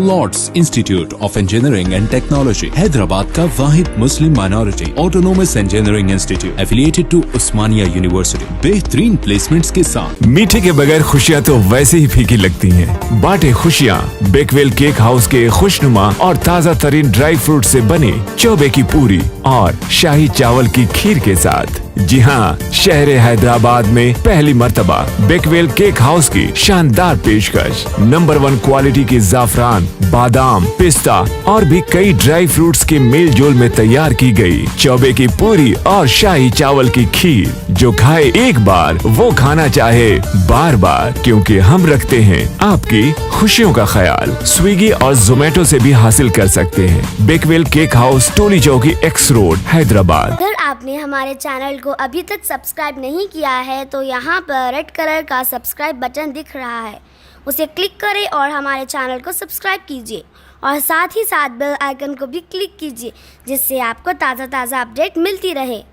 Lord's Institute of Engineering and Technology Hyderabad का वाहिद मुस्लिम minority autonomous engineering institute affiliated to Osmania University. बेहतरीन placements के साथ। मीठे के बगैर खुशियाँ तो वैसे ही फीकी लगती हैं। बांटे खुशियाँ बेकवेल केक हाउस के खुशनुमा और ताज़ा तरीन ड्राई फ्रूट से बनी चौबे की पूरी और शाही चावल की खीर के साथ। जी हाँ, शहर हैदराबाद में पहली मर्तबा बेकवेल केक हाउस की शानदार पेशकश। नंबर 1 क्वालिटी की जाफरान, बादाम, पिस्ता और भी कई ड्राई फ्रूट्स के मेल जोल में तैयार की गई चौबे की पूरी और शाही चावल की खीर। जो खाए एक बार वो खाना चाहे बार बार, क्योंकि हम रखते हैं आपकी खुशियों का ख्याल। स्विगी और जोमेटो से भी हासिल कर सकते हैं। बेकवेल केक हाउस, टोली चौकी, एक्स रोड, हैदराबाद। अगर आपने हमारे चैनल को अभी तक सब्सक्राइब नहीं किया है तो यहाँ पर रेड कलर का सब्सक्राइब बटन दिख रहा है, उसे क्लिक करें और हमारे चैनल को सब्सक्राइब कीजिए और साथ ही साथ बेल आइकन को भी क्लिक कीजिए, जिससे आपको ताज़ा अपडेट मिलती रहे।